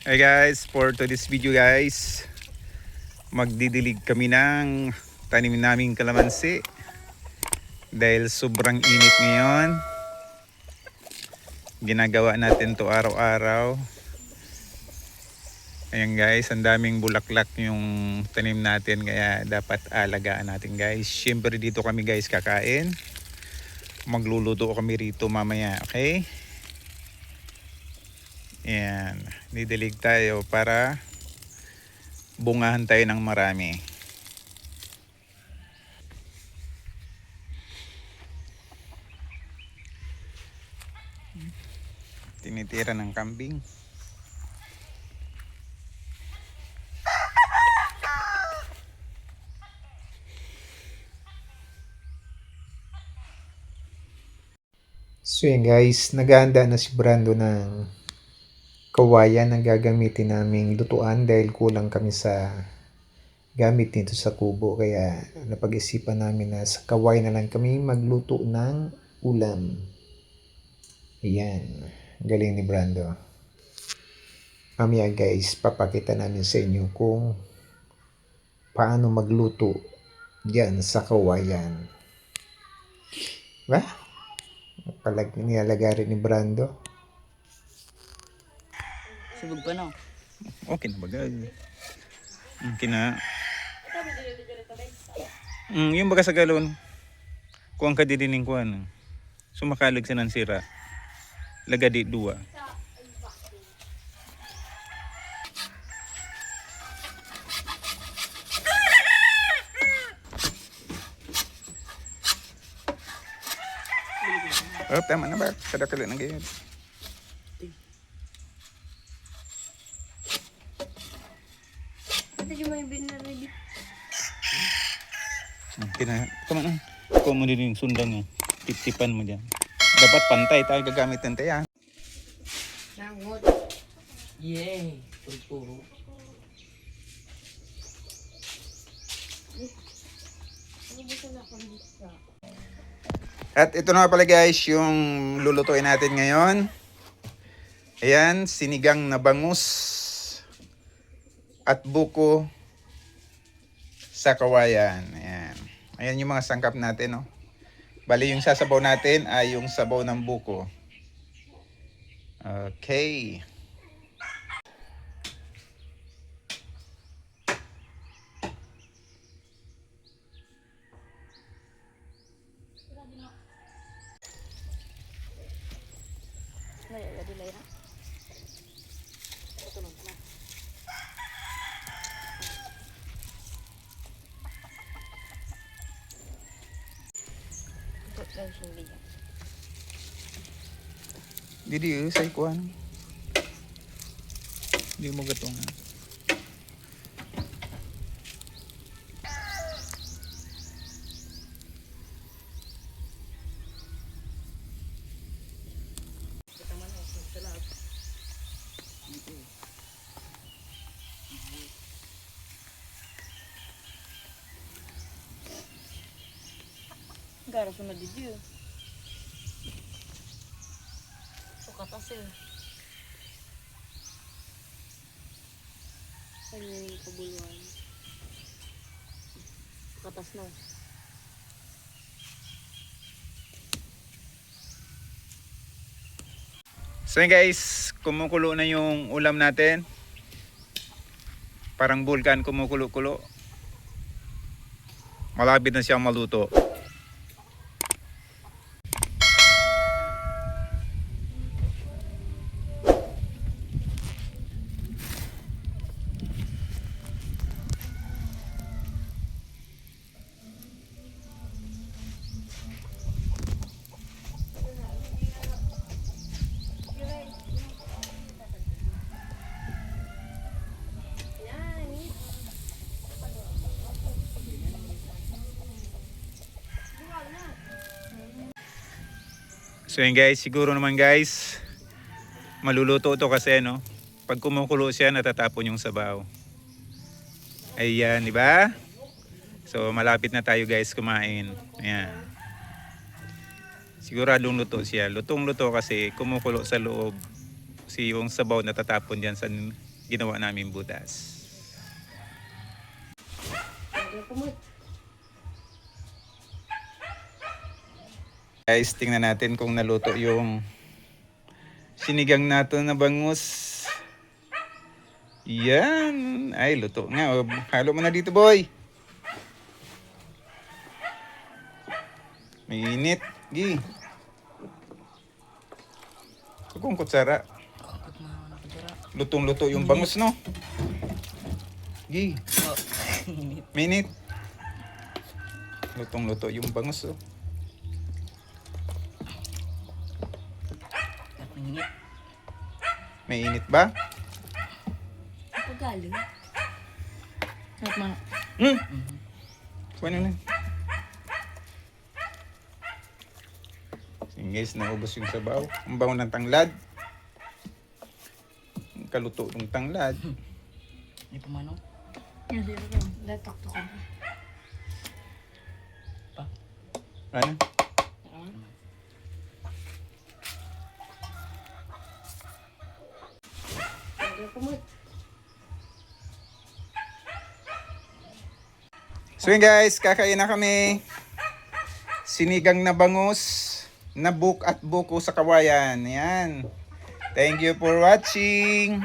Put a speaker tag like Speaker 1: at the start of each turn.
Speaker 1: Hey guys, for today's video guys, magdidilig kami ng tanim naming kalamansi dahil sobrang init ngayon. Ginagawa natin to araw-araw. Ayan guys, ang daming bulaklak yung tanim natin kaya dapat alagaan natin guys. Siyempre dito kami guys kakain. Magluluto kami rito mamaya, okay? Ayan, didilig tayo para bungahan tayo ng marami. Tinitira ng kambing.
Speaker 2: So yun guys, naghahanda na si Brando ng kawayan na gagamitin naming lutuan dahil kulang kami sa gamit dito sa kubo. Kaya napag-isipan namin na sa kawayan na lang kami magluto ng ulam. Ayan, galing ni Brando. Mamaya guys, papakita namin sa inyo kung paano magluto diyan sa kawayan. Ba? Nilalagay rin ni Brando.
Speaker 3: Subog pa no?
Speaker 1: Okay na bagay. Okay na. Yung baga sa galon, kuang ka didining kuan. Sumakalig sa nansira. Lagadi dua. Oh, tama na ba? Kada kali na ganyan.
Speaker 4: Ito yung may binarili.
Speaker 1: Okay na. Tama na. Kuha mo din yung sundan niya. Tip-tipan mo dyan. Dapat pantay tayo gagamitin tayo.
Speaker 4: Nangot.
Speaker 3: Yay! Puro-puro.
Speaker 1: At ito na pala guys yung lulutuin natin ngayon. Ayan, sinigang na bangus at buko sa kawayan. Ayan. Ayan yung mga sangkap natin, no. Bali yung sasabaw natin ay yung sabaw ng buko. Okay.
Speaker 4: Dilay na. Tulong na. Ito guys yung liyan.
Speaker 1: Didi, say kuhan. Hindi mo gatong.
Speaker 4: Gara sunod dito. Sukat asin. Ano yung kabuluan? Katas na.
Speaker 1: So yun guys, kumukulo na yung ulam natin. Parang bulkan kumukulo-kulo. Malapit na siyang maluto. So yun guys, siguro naman guys, maluluto to kasi no. Pag kumukulo siya, natatapon yung sabaw. Ayan, di ba? So malapit na tayo guys kumain. Ayan. Siguradong luto siya. Lutong-luto kasi kumukulo sa loob. Kasi yung sabaw natatapon diyan sa ginawa namin butas. Guys, tingnan natin kung naluto yung sinigang natin na bangus. Yan. Ay, luto nga. O, halo mo na dito, boy. May init. Gi. Kung kutsara.
Speaker 3: Kapag mga nakadara.
Speaker 1: Lutong-luto yung bangus, no? Gi.
Speaker 3: Oh.
Speaker 1: Minute. Lutong-luto yung bangus, oh.
Speaker 3: At nanginit.
Speaker 1: May init ba?
Speaker 4: Pagaling.
Speaker 3: At mga.
Speaker 1: Hmm? Kuha na. Sige guys, naubos yung sabaw. Ang bango ng tanglad. Ang kaluto ng tanglad.
Speaker 3: Hindi pa manong.
Speaker 4: Hindi rin. Latak to ka.
Speaker 1: Ano? So yun guys, kakain na kami. Sinigang na bangus, na buk at buko sa kawayan. Yan. Thank you for watching.